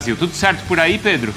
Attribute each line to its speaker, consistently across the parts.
Speaker 1: Tudo certo por aí, Pedro?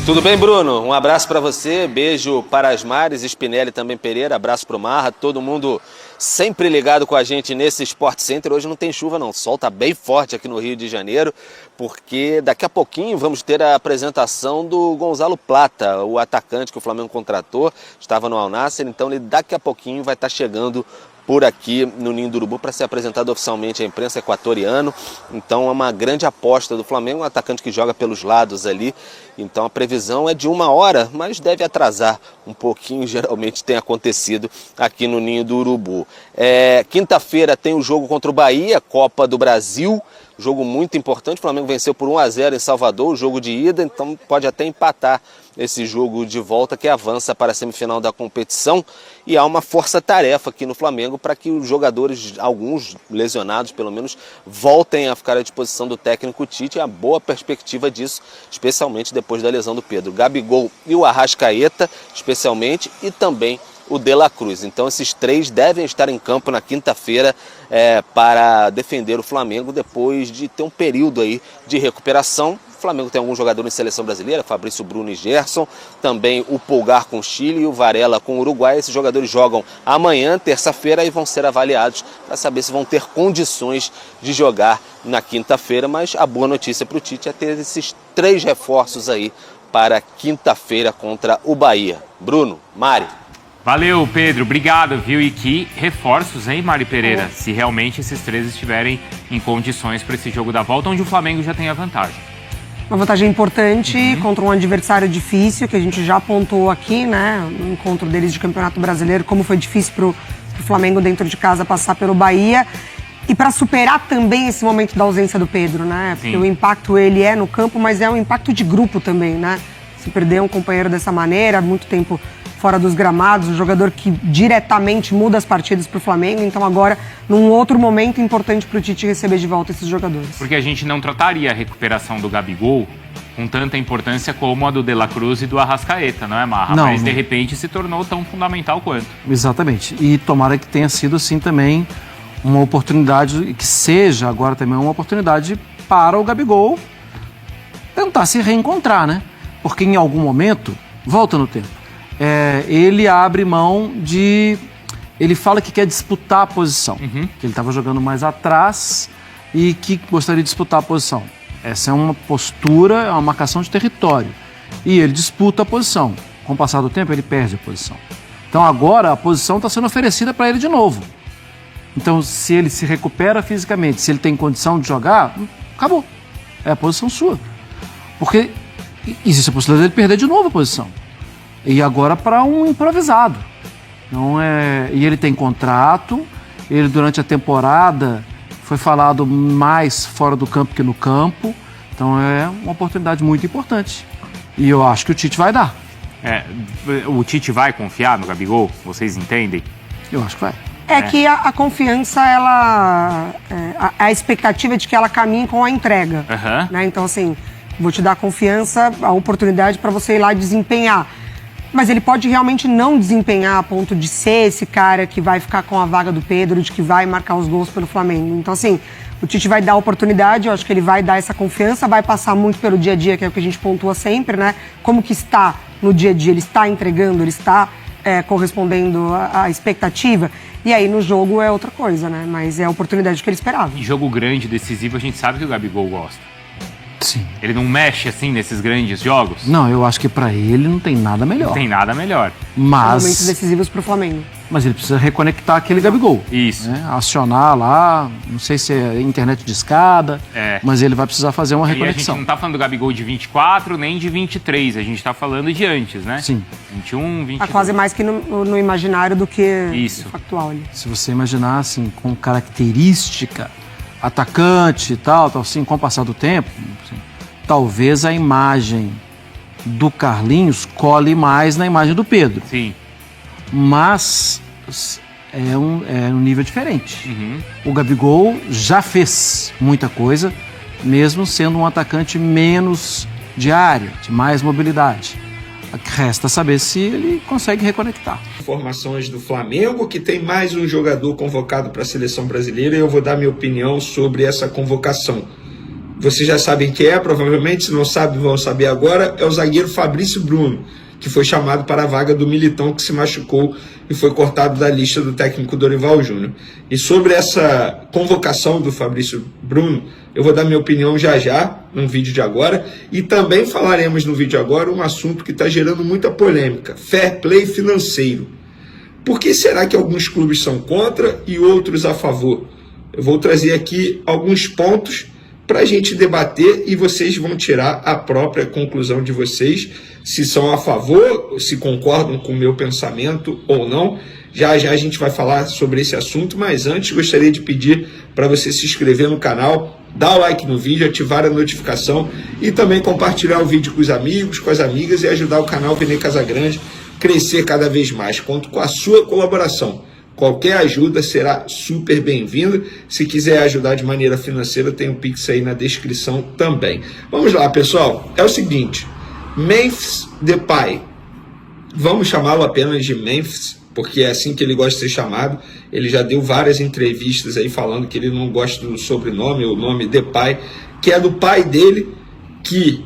Speaker 2: Tudo bem, Bruno? Um abraço para você, beijo para as Mares, Spinelli também Pereira, abraço para o Marra, todo mundo sempre ligado com a gente nesse Sport Center. Hoje não tem chuva não, o sol está bem forte aqui no Rio de Janeiro, porque daqui a pouquinho vamos ter a apresentação do Gonzalo Plata, o atacante que o Flamengo contratou, estava no Al Nassr, então ele daqui a pouquinho vai estar chegando por aqui no Ninho do Urubu para ser apresentado oficialmente à imprensa equatoriana. Então é uma grande aposta do Flamengo, um atacante que joga pelos lados ali. Então a previsão é de 1 hora, mas deve atrasar um pouquinho, geralmente tem acontecido aqui no Ninho do Urubu. Quinta-feira tem o jogo contra o Bahia, Copa do Brasil, jogo muito importante. O Flamengo venceu por 1-0 em Salvador, o jogo de ida, então pode até empatar esse jogo de volta que avança para a semifinal da competição. E há uma força-tarefa aqui no Flamengo para que os jogadores, alguns lesionados pelo menos, voltem a ficar à disposição do técnico Tite. Há boa perspectiva disso, especialmente depois da lesão do Pedro. Gabigol e o Arrascaeta, especialmente, e também o De La Cruz. Então esses três devem estar em campo na quinta-feira para defender o Flamengo depois de ter um período aí de recuperação. O Flamengo tem alguns jogadores em seleção brasileira, Fabrício Bruno e Gerson, também o Pulgar com o Chile e o Varela com o Uruguai. Esses jogadores jogam amanhã, terça-feira, e vão ser avaliados para saber se vão ter condições de jogar na quinta-feira. Mas a boa notícia para o Tite é ter esses 3 reforços aí para quinta-feira contra o Bahia. Bruno, Mari.
Speaker 1: Valeu, Pedro. Obrigado, viu? E que reforços, hein, Mari Pereira? Se realmente esses 3 estiverem em condições para esse jogo da volta, onde o Flamengo já tem a vantagem.
Speaker 3: Uma vantagem importante contra um adversário difícil, que a gente já apontou aqui, né? No encontro deles de Campeonato Brasileiro, como foi difícil pro Flamengo dentro de casa passar pelo Bahia. E para superar também esse momento da ausência do Pedro, né? Porque o impacto ele é no campo, mas é um impacto de grupo também, né? Se perder um companheiro dessa maneira, muito tempo fora dos gramados, um jogador que diretamente muda as partidas para o Flamengo. Então agora, num outro momento importante para o Tite receber de volta esses jogadores.
Speaker 1: Porque a gente não trataria a recuperação do Gabigol com tanta importância como a do De La Cruz e do Arrascaeta, não é, Marra?
Speaker 4: Não,
Speaker 1: mas de repente se tornou tão fundamental quanto.
Speaker 4: Exatamente. E tomara que tenha sido assim também uma oportunidade, que seja agora também uma oportunidade para o Gabigol tentar se reencontrar, né? Porque em algum momento, volta no tempo, ele abre mão de... Ele fala que quer disputar a posição, que ele estava jogando mais atrás e que gostaria de disputar a posição. Essa é uma postura, é uma marcação de território. E ele disputa a posição. Com o passar do tempo, ele perde a posição. Então agora a posição está sendo oferecida para ele de novo. Então se ele se recupera fisicamente, se ele tem condição de jogar, acabou. É a posição sua. Porque existe a possibilidade de ele perder de novo a posição. E agora para um improvisado. Então, e ele tem contrato, ele durante a temporada foi falado mais fora do campo que no campo. Então é uma oportunidade muito importante. E eu acho que o Tite vai dar.
Speaker 1: O Tite vai confiar no Gabigol? Vocês entendem?
Speaker 4: Eu acho que vai.
Speaker 3: Que a confiança, a expectativa de que ela caminhe com a entrega. Né? Então, assim, vou te dar confiança, a oportunidade para você ir lá desempenhar. Mas ele pode realmente não desempenhar a ponto de ser esse cara que vai ficar com a vaga do Pedro, de que vai marcar os gols pelo Flamengo. Então, assim, o Tite vai dar a oportunidade, eu acho que ele vai dar essa confiança, vai passar muito pelo dia a dia, que é o que a gente pontua sempre, né? Como que está no dia a dia, ele está entregando, ele está correspondendo à expectativa. E aí, no jogo, é outra coisa, né? Mas é a oportunidade que ele esperava.
Speaker 1: E jogo grande, decisivo, a gente sabe que o Gabigol gosta.
Speaker 4: Sim.
Speaker 1: Ele não mexe assim nesses grandes jogos?
Speaker 4: Não, eu acho que para ele não tem nada melhor.
Speaker 1: Não tem nada melhor.
Speaker 4: Mas...
Speaker 3: momentos decisivos pro Flamengo.
Speaker 4: Mas ele precisa reconectar aquele Gabigol.
Speaker 1: Isso.
Speaker 4: Né? Acionar lá, não sei se é internet de escada, mas ele vai precisar fazer uma reconexão.
Speaker 1: E a gente não tá falando do Gabigol de 24 nem de 23, a gente tá falando de antes, né?
Speaker 4: Sim.
Speaker 1: 21, 22.
Speaker 3: Tá quase mais que no imaginário do que no factual ali.
Speaker 4: Se você imaginar assim, com característica, atacante e tal, assim, com o passar do tempo, assim, talvez a imagem do Carlinhos cole mais na imagem do Pedro.
Speaker 1: Sim.
Speaker 4: Mas é um nível diferente. O Gabigol já fez muita coisa, mesmo sendo um atacante menos de área, de mais mobilidade. Resta saber se ele consegue reconectar.
Speaker 5: Informações do Flamengo, que tem mais um jogador convocado para a seleção brasileira, e eu vou dar minha opinião sobre essa convocação. Vocês já sabem quem é, provavelmente, se não sabem, vão saber agora. É o zagueiro Fabrício Bruno, que foi chamado para a vaga do Militão, que se machucou e foi cortado da lista do técnico Dorival Júnior. E sobre essa convocação do Fabrício Bruno, eu vou dar minha opinião já, no vídeo de agora, e também falaremos no vídeo agora um assunto que está gerando muita polêmica: fair play financeiro. Por que será que alguns clubes são contra e outros a favor? Eu vou trazer aqui alguns pontos para a gente debater e vocês vão tirar a própria conclusão de vocês, se são a favor, se concordam com o meu pensamento ou não. Já a gente vai falar sobre esse assunto, mas antes gostaria de pedir para você se inscrever no canal, dar o like no vídeo, ativar a notificação e também compartilhar o vídeo com os amigos, com as amigas e ajudar o canal Vene Casagrande a crescer cada vez mais. Conto com a sua colaboração. Qualquer ajuda será super bem-vinda. Se quiser ajudar de maneira financeira, tem um Pix aí na descrição também. Vamos lá, pessoal. É o seguinte: Memphis Depay. Vamos chamá-lo apenas de Memphis, porque é assim que ele gosta de ser chamado. Ele já deu várias entrevistas aí falando que ele não gosta do sobrenome, o nome Depay, que é do pai dele, que,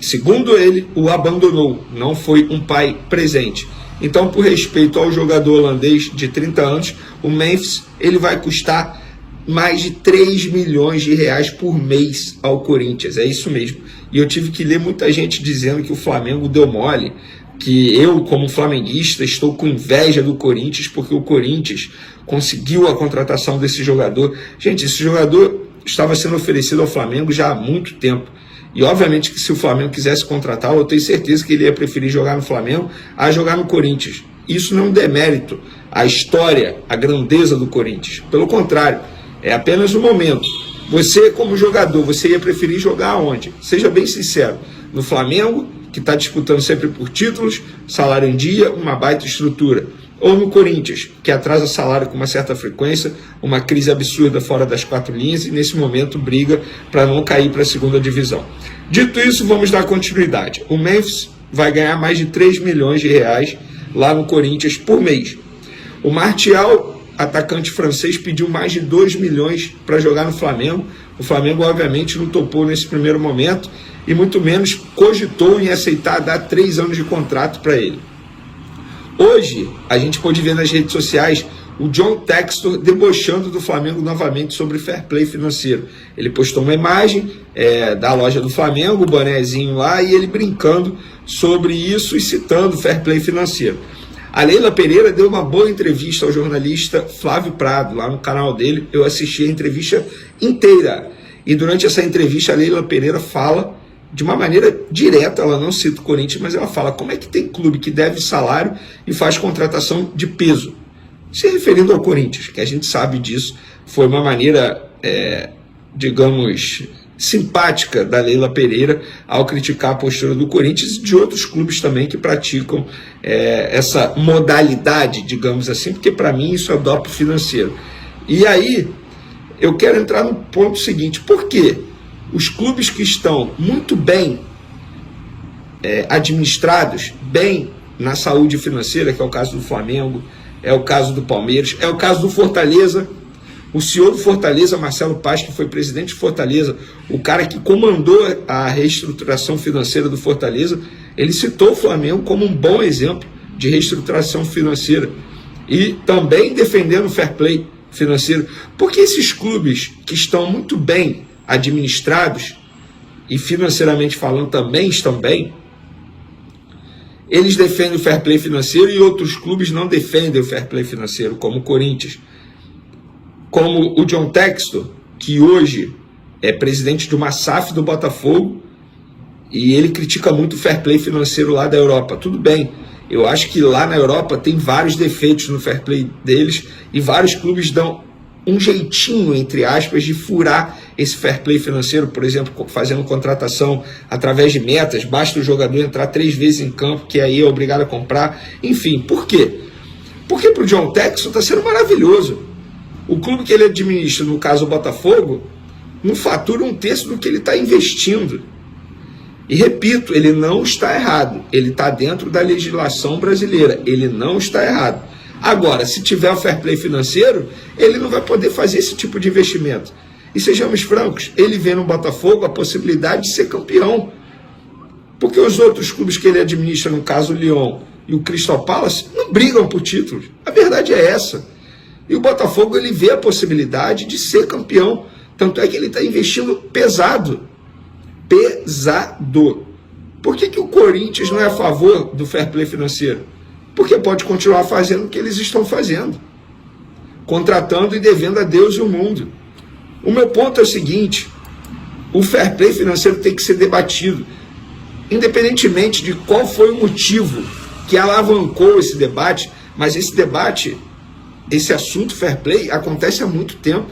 Speaker 5: segundo ele, o abandonou. Não foi um pai presente. Então, por respeito ao jogador holandês de 30 anos, o Memphis, ele vai custar mais de 3 milhões de reais por mês ao Corinthians. É isso mesmo. E eu tive que ler muita gente dizendo que o Flamengo deu mole, que eu, como flamenguista, estou com inveja do Corinthians porque o Corinthians conseguiu a contratação desse jogador. Gente, esse jogador estava sendo oferecido ao Flamengo já há muito tempo. E obviamente que se o Flamengo quisesse contratá-lo, eu tenho certeza que ele ia preferir jogar no Flamengo a jogar no Corinthians. Isso não é um demérito à história, à grandeza do Corinthians. Pelo contrário, é apenas um momento. Você, como jogador, você ia preferir jogar onde? Seja bem sincero. No Flamengo, que está disputando sempre por títulos, salário em dia, uma baita estrutura. Ou no Corinthians, que atrasa salário com uma certa frequência, uma crise absurda fora das quatro linhas e nesse momento briga para não cair para a segunda divisão. Dito isso, vamos dar continuidade. O Memphis vai ganhar mais de 3 milhões de reais lá no Corinthians por mês. O Martial, atacante francês, pediu mais de 2 milhões para jogar no Flamengo. O Flamengo, obviamente, não topou nesse primeiro momento e muito menos cogitou em aceitar dar 3 anos de contrato para ele. Hoje, a gente pode ver nas redes sociais o John Textor debochando do Flamengo novamente sobre fair play financeiro. Ele postou uma imagem da loja do Flamengo, o bonezinho lá, e ele brincando sobre isso e citando fair play financeiro. A Leila Pereira deu uma boa entrevista ao jornalista Flávio Prado, lá no canal dele. Eu assisti a entrevista inteira. E durante essa entrevista, a Leila Pereira fala de uma maneira direta, ela não cita o Corinthians, mas ela fala como é que tem clube que deve salário e faz contratação de peso. Se referindo ao Corinthians, que a gente sabe disso, foi uma maneira, digamos, simpática da Leila Pereira ao criticar a postura do Corinthians e de outros clubes também que praticam essa modalidade, digamos assim, porque para mim isso é doping financeiro. E aí, eu quero entrar no ponto seguinte: por quê? Os clubes que estão muito bem administrados, bem na saúde financeira, que é o caso do Flamengo, é o caso do Palmeiras, é o caso do Fortaleza. O CEO do Fortaleza, Marcelo Paz, que foi presidente de Fortaleza, o cara que comandou a reestruturação financeira do Fortaleza, ele citou o Flamengo como um bom exemplo de reestruturação financeira e também defendendo o fair play financeiro. Porque esses clubes que estão muito bem administrados e financeiramente falando também estão bem, eles defendem o fair play financeiro e outros clubes não defendem o fair play financeiro, como o Corinthians. Como o John Textor, que hoje é presidente de uma SAF do Botafogo, e ele critica muito o fair play financeiro lá da Europa. Tudo bem, eu acho que lá na Europa tem vários defeitos no fair play deles e vários clubes dão um jeitinho, entre aspas, de furar esse fair play financeiro, por exemplo, fazendo contratação através de metas, basta o jogador entrar 3 vezes em campo, que aí é obrigado a comprar, enfim. Por quê? Porque para o John Textor está sendo maravilhoso. O clube que ele administra, no caso o Botafogo, não fatura 1/3 do que ele está investindo. E repito, ele não está errado. Ele está dentro da legislação brasileira. Ele não está errado. Agora, se tiver o fair play financeiro, ele não vai poder fazer esse tipo de investimento. E sejamos francos, ele vê no Botafogo a possibilidade de ser campeão. Porque os outros clubes que ele administra, no caso o Lyon e o Crystal Palace, não brigam por títulos. A verdade é essa. E o Botafogo, ele vê a possibilidade de ser campeão. Tanto é que ele está investindo pesado. Pesado. Por que o Corinthians não é a favor do fair play financeiro? Porque pode continuar fazendo o que eles estão fazendo. Contratando e devendo a Deus e o mundo. O meu ponto é o seguinte: o fair play financeiro tem que ser debatido. Independentemente de qual foi o motivo que alavancou esse debate, mas esse debate, esse assunto fair play, acontece há muito tempo.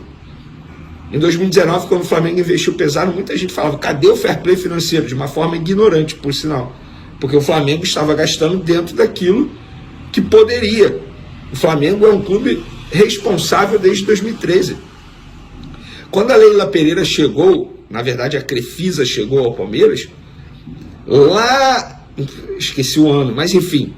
Speaker 5: Em 2019, quando o Flamengo investiu pesado, muita gente falava, cadê o fair play financeiro? De uma forma ignorante, por sinal. Porque o Flamengo estava gastando dentro daquilo que poderia. O Flamengo é um clube responsável desde 2013. Quando a Leila Pereira chegou, na verdade a Crefisa chegou ao Palmeiras, lá, esqueci o ano, mas enfim,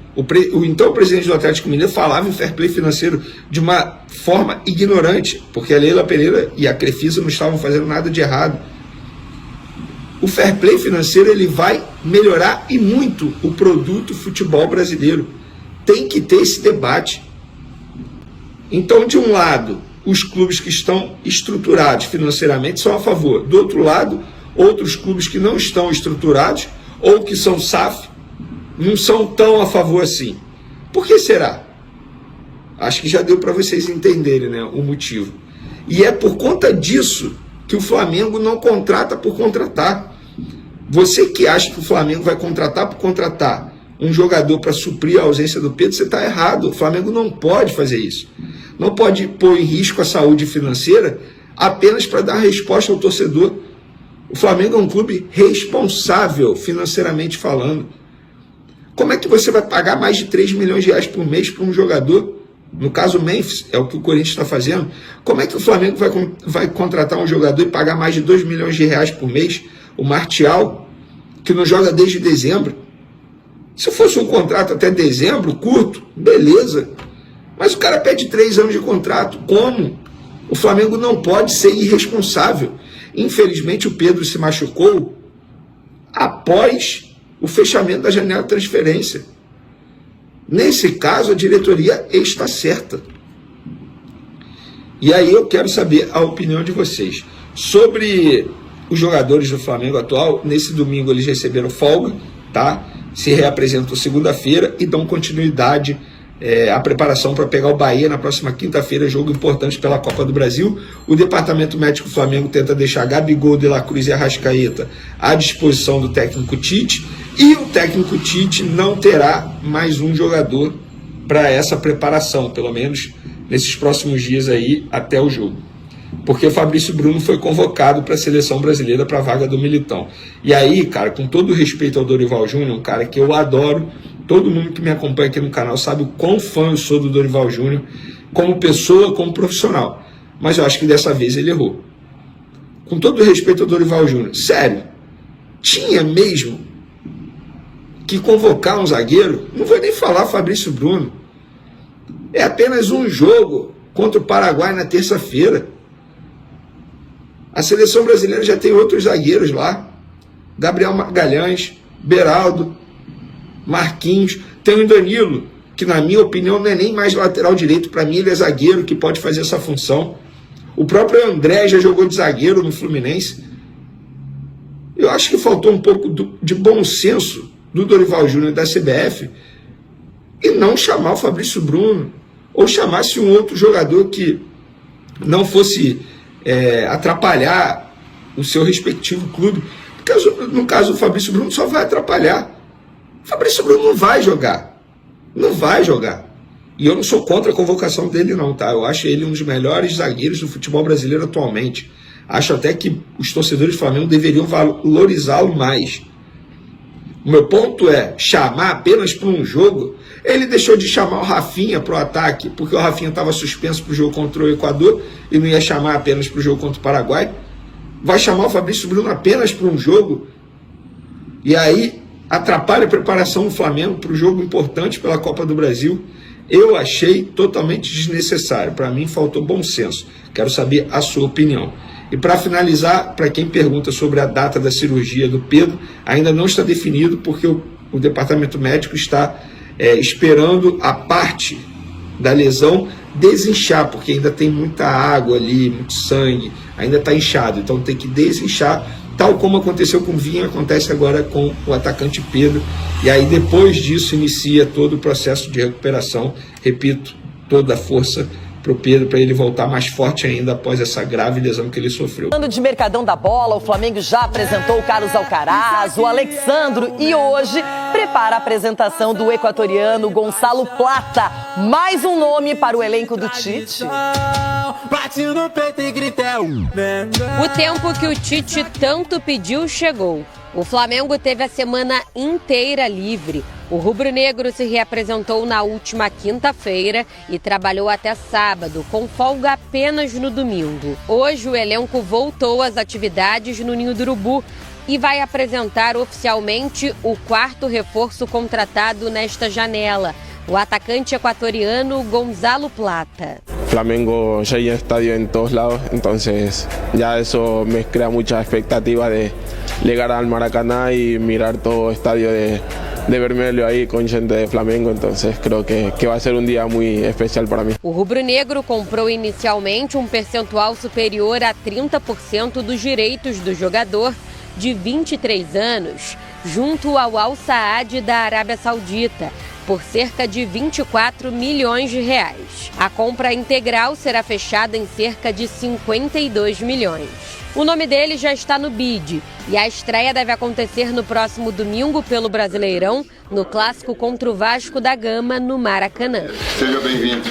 Speaker 5: então presidente do Atlético Mineiro falava em fair play financeiro de uma forma ignorante, porque a Leila Pereira e a Crefisa não estavam fazendo nada de errado. O fair play financeiro, ele vai melhorar e muito o produto futebol brasileiro. Tem que ter esse debate. Então, de um lado, os clubes que estão estruturados financeiramente são a favor. Do outro lado, outros clubes que não estão estruturados ou que são SAF não são tão a favor assim. Por que será? Acho que já deu para vocês entenderem, né, o motivo. E é por conta disso que o Flamengo não contrata por contratar. Você que acha que o Flamengo vai contratar por contratar um jogador para suprir a ausência do Pedro, você está errado. O Flamengo não pode fazer isso. Não pode pôr em risco a saúde financeira apenas para dar resposta ao torcedor. O Flamengo é um clube responsável financeiramente falando. Como é que você vai pagar mais de 3 milhões de reais por mês para um jogador? No caso, o Memphis, é o que o Corinthians está fazendo. Como é que o Flamengo vai contratar um jogador e pagar mais de 2 milhões de reais por mês? O Martial, que não joga desde dezembro. Se fosse um contrato até dezembro, curto, beleza. Mas o cara pede 3 anos de contrato. Como? O Flamengo não pode ser irresponsável. Infelizmente, o Pedro se machucou após o fechamento da janela de transferência. Nesse caso, a diretoria está certa. E aí eu quero saber a opinião de vocês. Sobre os jogadores do Flamengo atual, nesse domingo eles receberam folga, tá? Se reapresentam segunda-feira e dão continuidade à preparação para pegar o Bahia na próxima quinta-feira, jogo importante pela Copa do Brasil. O Departamento Médico do Flamengo tenta deixar Gabigol, De La Cruz e Arrascaeta à disposição do técnico Tite, e o técnico Tite não terá mais um jogador para essa preparação, pelo menos nesses próximos dias aí até o jogo. Porque o Fabrício Bruno foi convocado para a seleção brasileira para a vaga do Militão. E aí, cara, com todo respeito ao Dorival Júnior, um cara que eu adoro, todo mundo que me acompanha aqui no canal sabe o quão fã eu sou do Dorival Júnior, como pessoa, como profissional. Mas eu acho que dessa vez ele errou. Com todo respeito ao Dorival Júnior, sério, tinha mesmo que convocar um zagueiro? Não vou nem falar Fabrício Bruno. É apenas um jogo contra o Paraguai na terça-feira. A seleção brasileira já tem outros zagueiros lá. Gabriel Magalhães, Beraldo, Marquinhos. Tem o Danilo, que na minha opinião não é nem mais lateral direito. Para mim ele é zagueiro que pode fazer essa função. O próprio André já jogou de zagueiro no Fluminense. Eu acho que faltou um pouco de bom senso do Dorival Júnior e da CBF e não chamar o Fabrício Bruno, ou chamasse um outro jogador que não fosse atrapalhar o seu respectivo clube. Porque no caso o Fabrício Bruno só vai atrapalhar. O Fabrício Bruno não vai jogar. Não vai jogar. E eu não sou contra a convocação dele não, tá? Eu acho ele um dos melhores zagueiros do futebol brasileiro atualmente. Acho até que os torcedores do Flamengo deveriam valorizá-lo mais. O meu ponto é chamar apenas para um jogo. Ele deixou de chamar o Rafinha para o ataque, porque o Rafinha estava suspenso para o jogo contra o Equador e não ia chamar apenas para o jogo contra o Paraguai. Vai chamar o Fabrício Bruno apenas para um jogo? E aí atrapalha a preparação do Flamengo para o jogo importante pela Copa do Brasil. Eu achei totalmente desnecessário. Para mim faltou bom senso. Quero saber a sua opinião. E para finalizar, para quem pergunta sobre a data da cirurgia do Pedro, ainda não está definido porque o departamento médico está esperando a parte da lesão desinchar, porque ainda tem muita água ali, muito sangue, ainda está inchado, então tem que desinchar, tal como aconteceu com o Vinha, acontece agora com o atacante Pedro, e aí depois disso inicia todo o processo de recuperação, repito, toda a força para o Pedro, para ele voltar mais forte ainda após essa grave lesão que ele sofreu.
Speaker 6: Falando de mercadão da bola, o Flamengo já apresentou o Carlos Alcaraz, o Alexandro e hoje prepara a apresentação do equatoriano Gonzalo Plata. Mais um nome para o elenco do Tite.
Speaker 7: O tempo que o Tite tanto pediu chegou. O Flamengo teve a semana inteira livre. O rubro-negro se reapresentou na última quinta-feira e trabalhou até sábado, com folga apenas no domingo. Hoje o elenco voltou às atividades no Ninho do Urubu e vai apresentar oficialmente o quarto reforço contratado nesta janela, o atacante equatoriano Gonzalo Plata.
Speaker 8: Flamengo ya hay estadio en todos lados, entonces ya eso me crea mucha expectativa de llegar al Maracaná y mirar todo el estadio de vermelho aí com gente de Flamengo, entonces creo que vai ser um dia muito especial para mim.
Speaker 7: O rubro-negro comprou inicialmente um percentual superior a 30% dos direitos do jogador de 23 anos, junto ao Al Saad da Arábia Saudita, por cerca de 24 milhões de reais. A compra integral será fechada em cerca de 52 milhões. O nome dele já está no bid e a estreia deve acontecer no próximo domingo pelo Brasileirão, no clássico contra o Vasco da Gama, no Maracanã.
Speaker 9: Seja bem-vindo.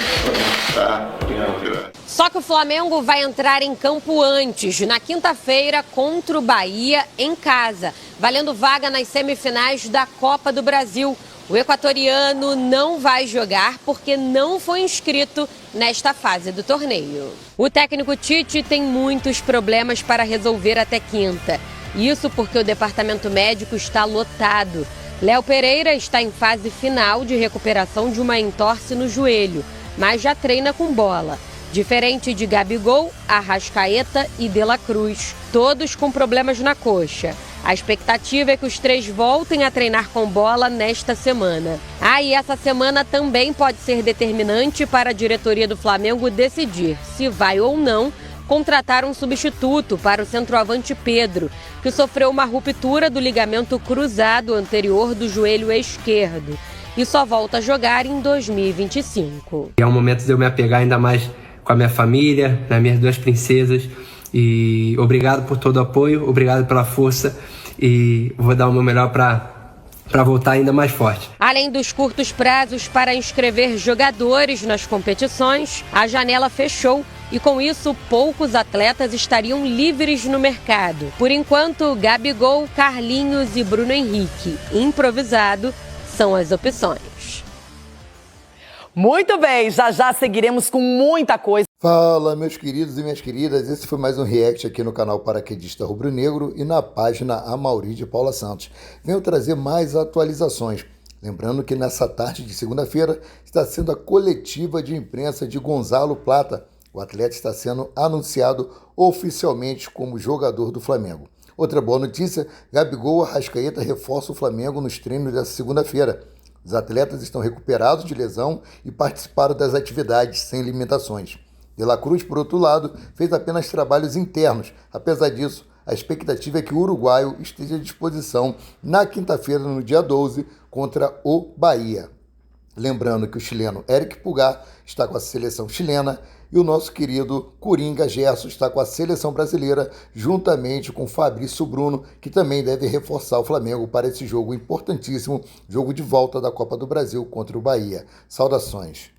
Speaker 7: Só que o Flamengo vai entrar em campo antes, na quinta-feira, contra o Bahia, em casa, valendo vaga nas semifinais da Copa do Brasil. O equatoriano não vai jogar porque não foi inscrito nesta fase do torneio. O técnico Tite tem muitos problemas para resolver até quinta. Isso porque o departamento médico está lotado. Léo Pereira está em fase final de recuperação de uma entorse no joelho, mas já treina com bola. Diferente de Gabigol, Arrascaeta e De La Cruz, todos com problemas na coxa. A expectativa é que os três voltem a treinar com bola nesta semana. E essa semana também pode ser determinante para a diretoria do Flamengo decidir se vai ou não contratar um substituto para o centroavante Pedro, que sofreu uma ruptura do ligamento cruzado anterior do joelho esquerdo e só volta a jogar em 2025.
Speaker 10: É um momento de eu me apegar ainda mais com a minha família, nas minhas duas princesas. E obrigado por todo o apoio, obrigado pela força e vou dar o meu melhor para voltar ainda mais forte.
Speaker 7: Além dos curtos prazos para inscrever jogadores nas competições, a janela fechou e com isso poucos atletas estariam livres no mercado. Por enquanto, Gabigol, Carlinhos e Bruno Henrique, improvisado, são as opções.
Speaker 6: Muito bem, já seguiremos com muita coisa.
Speaker 11: Fala, meus queridos e minhas queridas, esse foi mais um react aqui no canal Paraquedista Rubro Negro e na página Amaury de Paula Santos. Venho trazer mais atualizações. Lembrando que nessa tarde de segunda-feira está sendo a coletiva de imprensa de Gonzalo Plata. O atleta está sendo anunciado oficialmente como jogador do Flamengo. Outra boa notícia, Gabigol e Arrascaeta reforçam o Flamengo nos treinos dessa segunda-feira. Os atletas estão recuperados de lesão e participaram das atividades sem limitações. De La Cruz, por outro lado, fez apenas trabalhos internos. Apesar disso, a expectativa é que o uruguaio esteja à disposição na quinta-feira, no dia 12, contra o Bahia. Lembrando que o chileno Eric Pulgar está com a seleção chilena e o nosso querido Coringa Gerson está com a seleção brasileira, juntamente com Fabrício Bruno, que também deve reforçar o Flamengo para esse jogo importantíssimo, jogo de volta da Copa do Brasil contra o Bahia. Saudações!